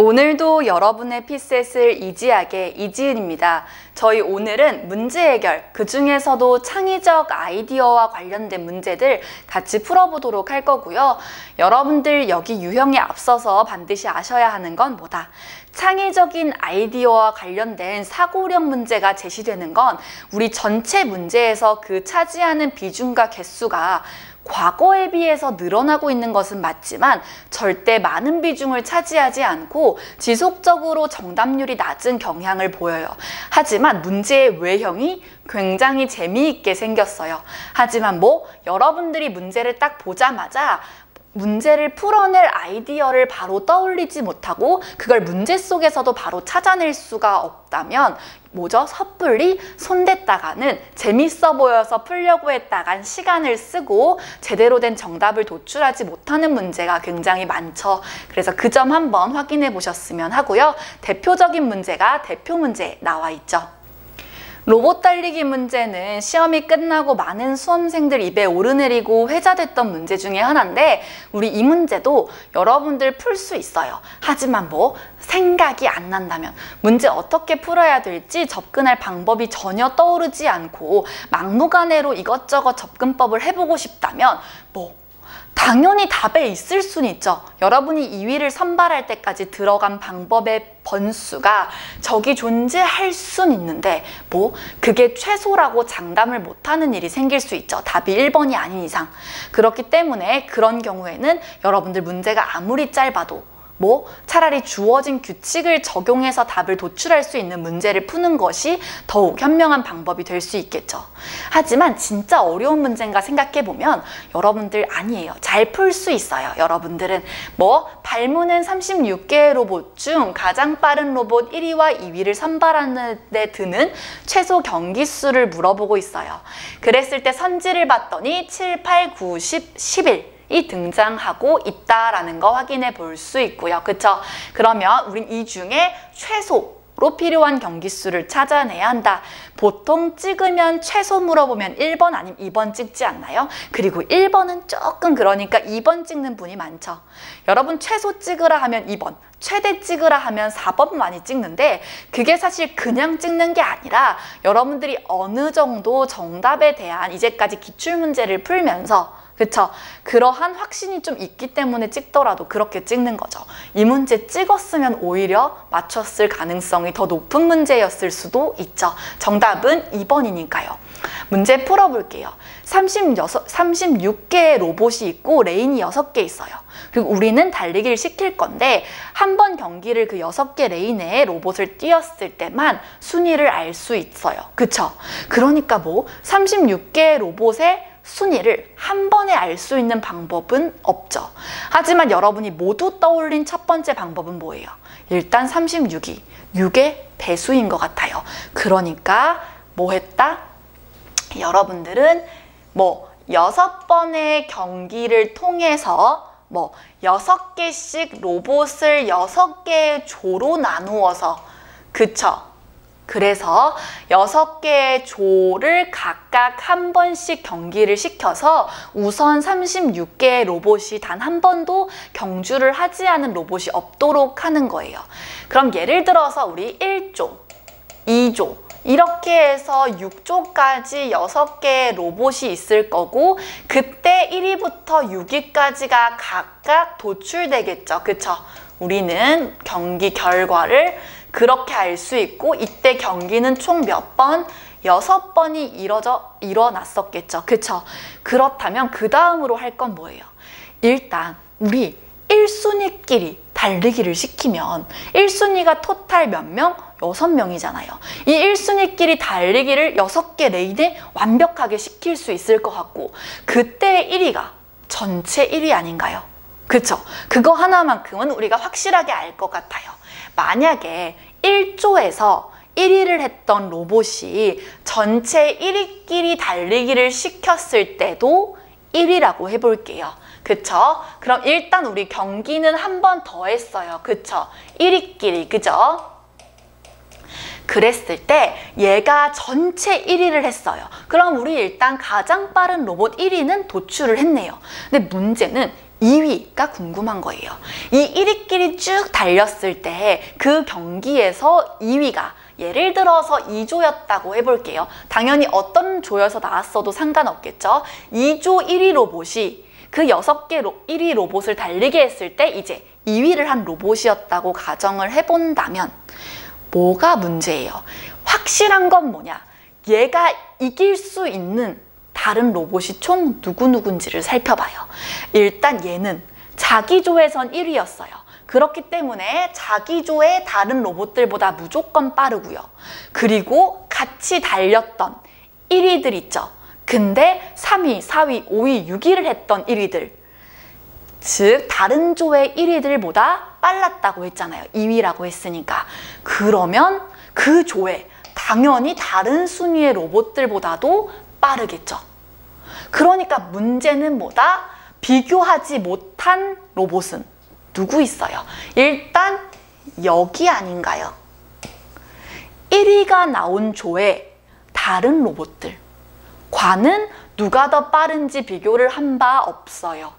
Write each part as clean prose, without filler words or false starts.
오늘도 여러분의 피셋을 이지하게 이지은입니다. 저희 오늘은 문제 해결, 그 중에서도 창의적 아이디어와 관련된 문제들 같이 풀어보도록 할 거고요. 여러분들 여기 유형에 앞서서 반드시 아셔야 하는 건 뭐다? 창의적인 아이디어와 관련된 사고력 문제가 제시되는 건 우리 전체 문제에서 그 차지하는 비중과 개수가 과거에 비해서 늘어나고 있는 것은 맞지만 절대 많은 비중을 차지하지 않고 지속적으로 정답률이 낮은 경향을 보여요. 하지만 문제의 외형이 굉장히 재미있게 생겼어요. 하지만 여러분들이 문제를 딱 보자마자 문제를 풀어낼 아이디어를 바로 떠올리지 못하고 그걸 문제 속에서도 바로 찾아낼 수가 없다면 섣불리 손댔다가는 재밌어 보여서 풀려고 했다간 시간을 쓰고 제대로 된 정답을 도출하지 못하는 문제가 굉장히 많죠. 그래서 그 점 한번 확인해 보셨으면 하고요. 대표적인 문제가 대표 문제에 나와 있죠. 로봇 달리기 문제는 시험이 끝나고 많은 수험생들 입에 오르내리고 회자됐던 문제 중에 하나인데 우리 이 문제도 여러분들 풀 수 있어요. 하지만 생각이 안 난다면 문제 어떻게 풀어야 될지 접근할 방법이 전혀 떠오르지 않고 막무가내로 이것저것 접근법을 해보고 싶다면 당연히 답에 있을 수는 있죠. 여러분이 2위를 선발할 때까지 들어간 방법의 번수가 저기 존재할 수는 있는데 그게 최소라고 장담을 못하는 일이 생길 수 있죠. 답이 1번이 아닌 이상. 그렇기 때문에 그런 경우에는 여러분들 문제가 아무리 짧아도 차라리 주어진 규칙을 적용해서 답을 도출할 수 있는 문제를 푸는 것이 더욱 현명한 방법이 될 수 있겠죠. 하지만 진짜 어려운 문제인가 생각해보면 여러분들 아니에요. 잘 풀 수 있어요. 여러분들은 발문은 36개의 로봇 중 가장 빠른 로봇 1위와 2위를 선발하는 데 드는 최소 경기 수를 물어보고 있어요. 그랬을 때 선지를 봤더니 7, 8, 9, 10, 11 이 등장하고 있다라는 거 확인해 볼 수 있고요. 그쵸? 그러면 우린 이 중에 최소로 필요한 경기 수를 찾아내야 한다. 보통 찍으면 최소 물어보면 1번 아니면 2번 찍지 않나요? 그리고 1번은 조금 그러니까 2번 찍는 분이 많죠. 여러분 최소 찍으라 하면 2번, 최대 찍으라 하면 4번 많이 찍는데 그게 사실 그냥 찍는 게 아니라 여러분들이 어느 정도 정답에 대한 이제까지 기출문제를 풀면서 그러한 확신이 좀 있기 때문에 찍더라도 그렇게 찍는 거죠. 이 문제 찍었으면 오히려 맞췄을 가능성이 더 높은 문제였을 수도 있죠. 정답은 2번이니까요. 문제 풀어볼게요. 36개의 로봇이 있고 레인이 6개 있어요. 그리고 우리는 달리기를 시킬 건데 한 번 경기를 그 6개 레인에 로봇을 띄었을 때만 순위를 알 수 있어요. 그쵸? 그러니까 36개의 로봇의 순위를 한 번에 알 수 있는 방법은 없죠. 하지만 여러분이 모두 떠올린 첫 번째 방법은 뭐예요? 일단 36이 6의 배수인 것 같아요. 그러니까 했다? 여러분들은 6번의 경기를 통해서 6개씩 로봇을 6개의 조로 나누어서 그래서 6개의 조를 각각 한 번씩 경기를 시켜서 우선 36개의 로봇이 단 한 번도 경주를 하지 않은 로봇이 없도록 하는 거예요. 그럼 예를 들어서 우리 1조, 2조 이렇게 해서 6조까지 6개의 로봇이 있을 거고 그때 1위부터 6위까지가 각각 도출되겠죠. 그쵸? 우리는 경기 결과를 그렇게 알 수 있고 이때 경기는 총 몇 번? 6번이 일어났었겠죠. 그쵸? 그렇다면 그 다음으로 할 건 뭐예요? 일단 우리 1순위끼리 달리기를 시키면 1순위가 토탈 몇 명? 6명이잖아요. 이 1순위끼리 달리기를 6개 레인에 완벽하게 시킬 수 있을 것 같고 그때 1위가 전체 1위 아닌가요? 그쵸? 그거 하나만큼은 우리가 확실하게 알 것 같아요. 만약에 1조에서 1위를 했던 로봇이 전체 1위끼리 달리기를 시켰을 때도 1위라고 해볼게요. 그쵸? 그럼 일단 우리 경기는 한 번 더 했어요. 그쵸? 1위끼리, 그죠? 그랬을 때 얘가 전체 1위를 했어요. 그럼 우리 일단 가장 빠른 로봇 1위는 도출을 했네요. 근데 문제는 2위가 궁금한 거예요. 이 1위끼리 쭉 달렸을 때 그 경기에서 2위가 예를 들어서 2조였다고 해볼게요. 당연히 어떤 조여서 나왔어도 상관없겠죠. 2조 1위 로봇이 그 6개 1위 로봇을 달리게 했을 때 이제 2위를 한 로봇이었다고 가정을 해본다면 뭐가 문제예요? 확실한 건 뭐냐? 얘가 이길 수 있는 다른 로봇이 총 누구누군지를 살펴봐요. 일단 얘는 자기 조에선 1위였어요. 그렇기 때문에 자기 조의 다른 로봇들보다 무조건 빠르고요. 그리고 같이 달렸던 1위들 있죠. 근데 3위, 4위, 5위, 6위를 했던 1위들, 즉 다른 조의 1위들보다 빨랐다고 했잖아요. 2위라고 했으니까. 그러면 그 조에 당연히 다른 순위의 로봇들보다도 빠르겠죠. 그러니까 문제는 뭐다? 비교하지 못한 로봇은 누구 있어요? 일단 여기 아닌가요? 1위가 나온 조의 다른 로봇들 과는 누가 더 빠른지 비교를 한 바 없어요.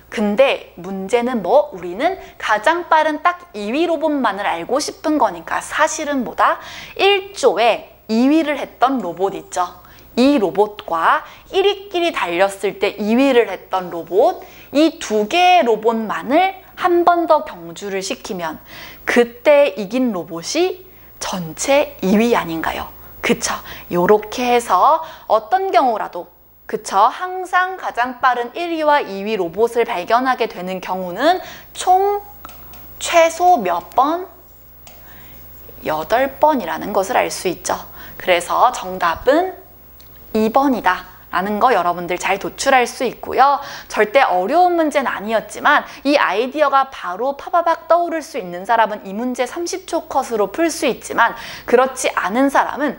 근데 문제는 뭐? 우리는 가장 빠른 딱 2위 로봇만을 알고 싶은 거니까 사실은 뭐다? 1조에 2위를 했던 로봇 있죠. 이 로봇과 1위끼리 달렸을 때 2위를 했던 로봇, 이 두 개의 로봇만을 한 번 더 경주를 시키면 그때 이긴 로봇이 전체 2위 아닌가요? 그쵸? 요렇게 해서 어떤 경우라도 그쵸? 항상 가장 빠른 1위와 2위 로봇을 발견하게 되는 경우는 총 최소 몇 번? 8번이라는 것을 알 수 있죠. 그래서 정답은 2번이다. 라는 거 여러분들 잘 도출할 수 있고요. 절대 어려운 문제는 아니었지만 이 아이디어가 바로 파바박 떠오를 수 있는 사람은 이 문제 30초 컷으로 풀 수 있지만 그렇지 않은 사람은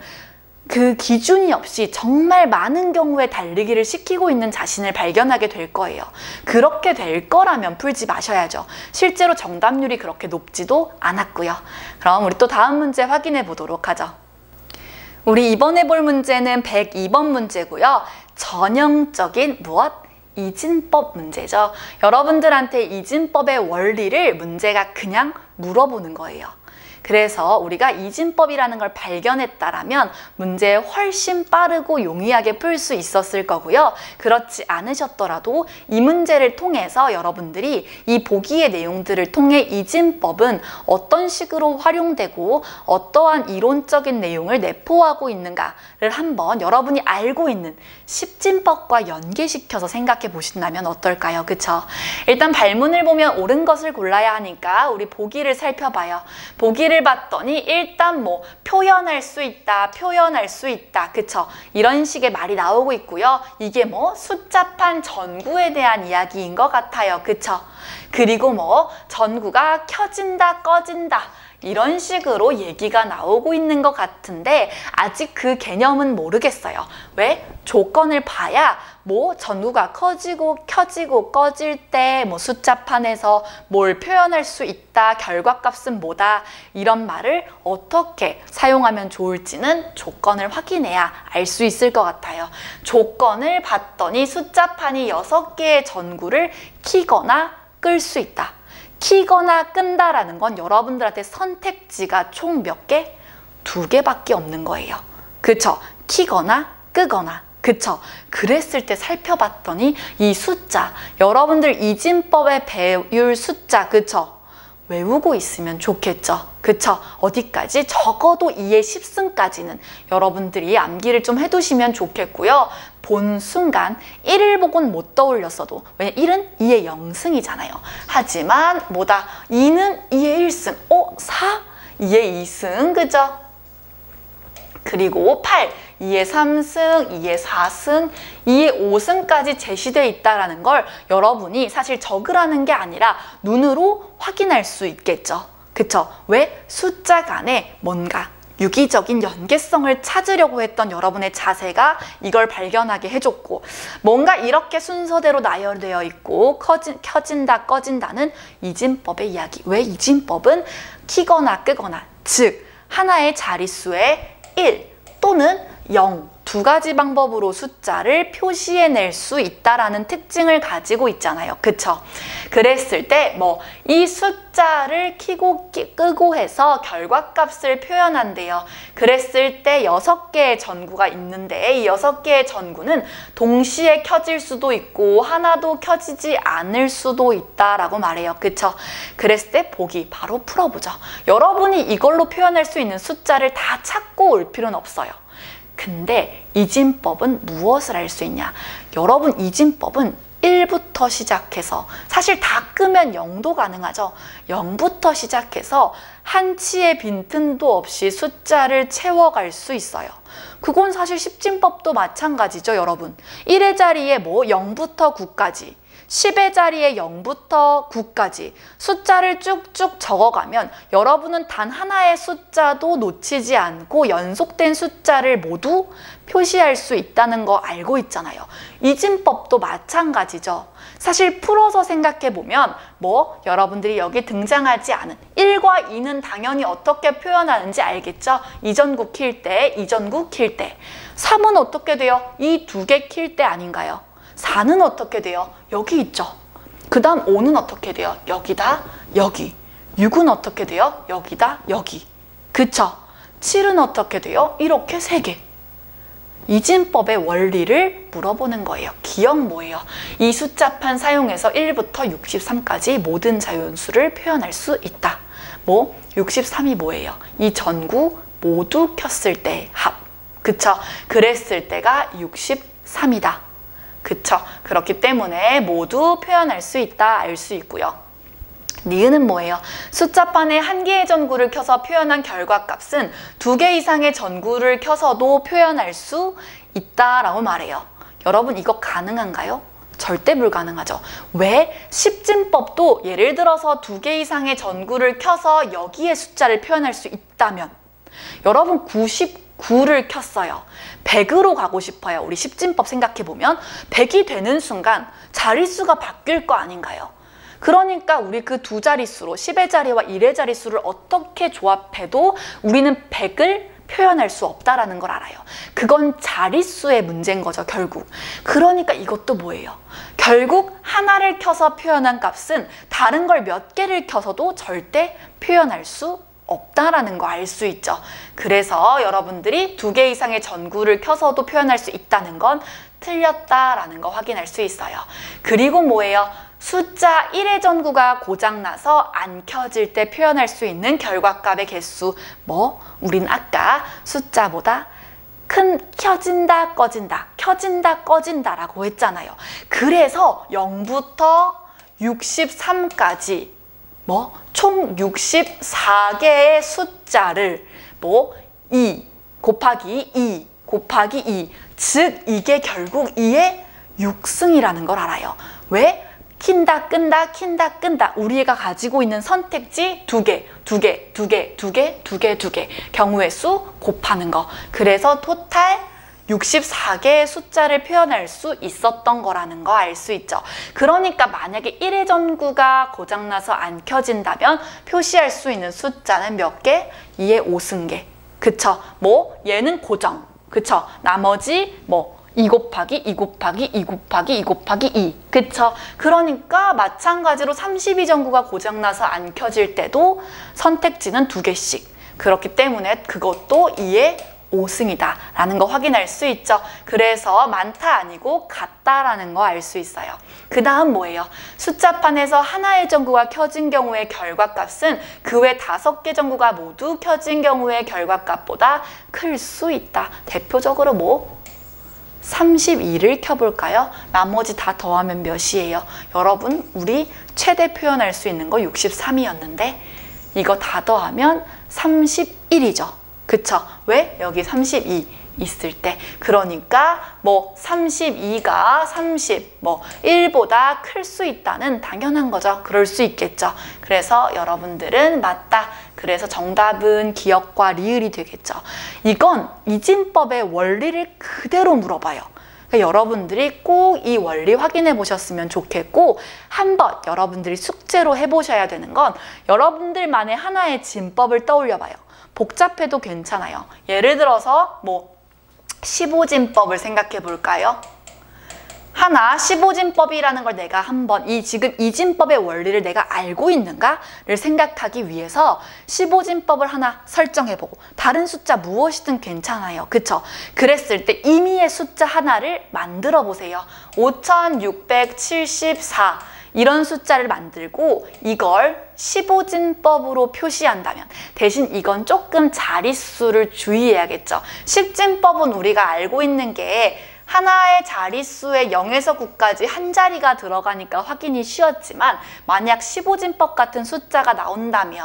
그 기준이 없이 정말 많은 경우에 달리기를 시키고 있는 자신을 발견하게 될 거예요. 그렇게 될 거라면 풀지 마셔야죠. 실제로 정답률이 그렇게 높지도 않았고요. 그럼 우리 또 다음 문제 확인해 보도록 하죠. 우리 이번에 볼 문제는 102번 문제고요. 전형적인 무엇? 이진법 문제죠. 여러분들한테 이진법의 원리를 문제가 그냥 물어보는 거예요. 그래서 우리가 이진법이라는 걸 발견했다라면 문제 훨씬 빠르고 용이하게 풀 수 있었을 거고요. 그렇지 않으셨더라도 이 문제를 통해서 여러분들이 이 보기의 내용들을 통해 이진법은 어떤 식으로 활용되고 어떠한 이론적인 내용을 내포하고 있는가를 한번 여러분이 알고 있는 십진법과 연계시켜서 생각해 보신다면 어떨까요? 그쵸? 일단 발문을 보면 옳은 것을 골라야 하니까 우리 보기를 살펴봐요. 보기를 봤더니 일단 뭐 표현할 수 있다, 표현할 수 있다, 그쵸? 이런 식의 말이 나오고 있고요. 이게 뭐 숫자판 전구에 대한 이야기인 것 같아요, 그쵸? 그리고 뭐 전구가 켜진다, 꺼진다 이런 식으로 얘기가 나오고 있는 것 같은데 아직 그 개념은 모르겠어요. 왜? 조건을 봐야 뭐 전구가 커지고 켜지고 꺼질 때 뭐 숫자판에서 뭘 표현할 수 있다, 결과값은 뭐다 이런 말을 어떻게 사용하면 좋을지는 조건을 확인해야 알 수 있을 것 같아요. 조건을 봤더니 숫자판이 6개의 전구를 켜거나 끌 수 있다. 키거나 끈다라는 건 여러분들한테 선택지가 총 몇 개? 2개밖에 없는 거예요. 그쵸? 키거나 끄거나. 그쵸? 그랬을 때 살펴봤더니 이 숫자, 여러분들 이진법에 배울 숫자, 그쵸? 외우고 있으면 좋겠죠. 그쵸? 어디까지? 적어도 2의 10승까지는 여러분들이 암기를 좀 해두시면 좋겠고요. 본 순간 1을 보고는 못 떠올렸어도 왜냐 1은 2의 0승이잖아요. 하지만 뭐다? 2는 2의 1승, 4? 2의 2승, 그죠? 그리고 8, 2의 3승, 2의 4승, 2의 5승까지 제시되어 있다는 걸 여러분이 사실 적으라는 게 아니라 눈으로 확인할 수 있겠죠. 그쵸? 왜? 숫자 간에 뭔가 유기적인 연계성을 찾으려고 했던 여러분의 자세가 이걸 발견하게 해줬고 뭔가 이렇게 순서대로 나열되어 있고 켜진다, 꺼진다는 이진법의 이야기. 왜? 이진법은 키거나 끄거나, 즉 하나의 자릿수에 1 또는 0, 두 가지 방법으로 숫자를 표시해낼 수 있다라는 특징을 가지고 있잖아요. 그쵸? 그랬을 때 뭐 이 숫자를 켜고 끄고 해서 결과값을 표현한대요. 그랬을 때 6개의 전구가 있는데 이 6개의 전구는 동시에 켜질 수도 있고 하나도 켜지지 않을 수도 있다라고 말해요. 그쵸? 그랬을 때 보기 바로 풀어보죠. 여러분이 이걸로 표현할 수 있는 숫자를 다 찾고 올 필요는 없어요. 근데 이진법은 무엇을 할 수 있냐? 여러분 이진법은 1부터 시작해서 사실 다 끄면 0도 가능하죠. 0부터 시작해서 한 치의 빈틈도 없이 숫자를 채워갈 수 있어요. 그건 사실 십진법도 마찬가지죠, 여러분. 1의 자리에 뭐 0부터 9까지 10의 자리에 0부터 9까지 숫자를 쭉쭉 적어가면 여러분은 단 하나의 숫자도 놓치지 않고 연속된 숫자를 모두 표시할 수 있다는 거 알고 있잖아요. 이진법도 마찬가지죠. 사실 풀어서 생각해보면 뭐 여러분들이 여기 등장하지 않은 1과 2는 당연히 어떻게 표현하는지 알겠죠? 이전구 킬 때, 이전구 킬 때. 3은 어떻게 돼요? 이 두 개 킬 때 아닌가요? 4는 어떻게 돼요? 여기 있죠. 그 다음 5는 어떻게 돼요? 여기다, 여기. 6은 어떻게 돼요? 여기다, 여기. 그쵸? 7은 어떻게 돼요? 이렇게 3개. 이진법의 원리를 물어보는 거예요. 기억 뭐예요? 이 숫자판 사용해서 1부터 63까지 모든 자연수를 표현할 수 있다. 뭐 63이 뭐예요? 이 전구 모두 켰을 때 합. 그쵸? 그랬을 때가 63이다. 그쵸? 그렇기 때문에 모두 표현할 수 있다 알 수 있고요. 니은은 뭐예요? 숫자판에 한 개의 전구를 켜서 표현한 결과값은 2개 이상의 전구를 켜서도 표현할 수 있다라고 말해요. 여러분 이거 가능한가요? 절대 불가능하죠. 왜? 십진법도 예를 들어서 2개 이상의 전구를 켜서 여기에 숫자를 표현할 수 있다면 여러분 99를 켰어요. 100으로 가고 싶어요. 우리 십진법 생각해보면 100이 되는 순간 자릿수가 바뀔 거 아닌가요? 그러니까 우리 그 두 자릿수로 10의 자리와 1의 자릿수를 어떻게 조합해도 우리는 100을 표현할 수 없다라는 걸 알아요. 그건 자릿수의 문제인 거죠, 결국. 그러니까 이것도 뭐예요? 결국 하나를 켜서 표현한 값은 다른 걸 몇 개를 켜서도 절대 표현할 수 없다라는 거 알 수 있죠. 그래서 여러분들이 2개 이상의 전구를 켜서도 표현할 수 있다는 건 틀렸다라는 거 확인할 수 있어요. 그리고 뭐예요? 숫자 1의 전구가 고장나서 안 켜질 때 표현할 수 있는 결과값의 개수. 뭐? 우린 아까 숫자보다 큰 켜진다, 꺼진다, 켜진다, 꺼진다 라고 했잖아요. 그래서 0부터 63까지 뭐? 총 64개의 숫자를 뭐? 2 곱하기 2 곱하기 2 즉 이게 결국 2의 6승이라는 걸 알아요. 왜? 킨다, 끈다, 킨다, 끈다. 우리가 가지고 있는 선택지 2개, 2개, 2개, 2개, 2개, 2개. 경우의 수 곱하는 거. 그래서 토탈 64개의 숫자를 표현할 수 있었던 거라는 거 알 수 있죠. 그러니까 만약에 1의 전구가 고장나서 안 켜진다면 표시할 수 있는 숫자는 몇 개? 2의 5승계. 그쵸? 뭐 얘는 고정. 그쵸? 나머지 뭐 2 곱하기 2 곱하기 2 곱하기 2 곱하기 2. 그쵸? 그러니까 마찬가지로 32전구가 고장나서 안 켜질 때도 선택지는 2개씩. 그렇기 때문에 그것도 2의 5승이다 라는 거 확인할 수 있죠. 그래서 많다 아니고 같다라는 거 알 수 있어요. 그 다음 뭐예요? 숫자판에서 하나의 전구가 켜진 경우의 결과값은 그 외 5개 전구가 모두 켜진 경우의 결과값보다 클 수 있다. 대표적으로 뭐? 32를 켜볼까요? 나머지 다 더하면 몇이에요? 여러분 우리 최대 표현할 수 있는 거 63이었는데 이거 다 더하면 31이죠. 그쵸? 왜? 여기 32 있을 때. 그러니까 뭐 32가 30, 뭐 1보다 클 수 있다는 당연한 거죠. 그럴 수 있겠죠. 그래서 여러분들은 맞다. 그래서 정답은 기역과 리을이 되겠죠. 이건 이진법의 원리를 그대로 물어봐요. 그러니까 여러분들이 꼭 이 원리 확인해 보셨으면 좋겠고 한번 여러분들이 숙제로 해보셔야 되는 건 여러분들만의 하나의 진법을 떠올려 봐요. 복잡해도 괜찮아요. 예를 들어서 뭐 15진법을 생각해 볼까요? 하나, 15진법이라는 걸 내가 한번 지금 이 진법의 원리를 내가 알고 있는가를 생각하기 위해서 15진법을 하나 설정해보고 다른 숫자 무엇이든 괜찮아요. 그쵸? 그랬을 때 임의의 숫자 하나를 만들어 보세요. 5674 이런 숫자를 만들고 이걸 15진법으로 표시한다면 대신 이건 조금 자릿수를 주의해야겠죠. 10진법은 우리가 알고 있는 게 하나의 자릿수의 0에서 9까지 한 자리가 들어가니까 확인이 쉬웠지만 만약 15진법 같은 숫자가 나온다면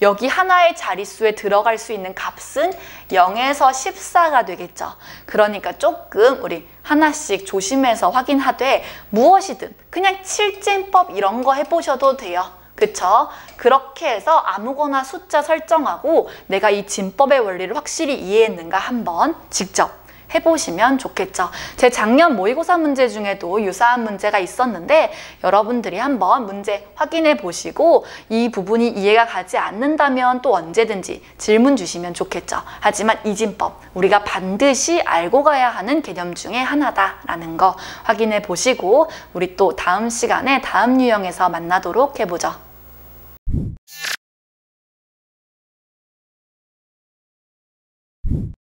여기 하나의 자릿수에 들어갈 수 있는 값은 0에서 14가 되겠죠. 그러니까 조금 우리 하나씩 조심해서 확인하되 무엇이든 그냥 7진법 이런 거 해보셔도 돼요. 그쵸? 그렇게 해서 아무거나 숫자 설정하고 내가 이 진법의 원리를 확실히 이해했는가 한번 직접 해보시면 좋겠죠. 제 작년 모의고사 문제 중에도 유사한 문제가 있었는데 여러분들이 한번 문제 확인해 보시고 이 부분이 이해가 가지 않는다면 또 언제든지 질문 주시면 좋겠죠. 하지만 이 진법 우리가 반드시 알고 가야 하는 개념 중에 하나다라는 거 확인해 보시고 우리 또 다음 시간에 다음 유형에서 만나도록 해보죠.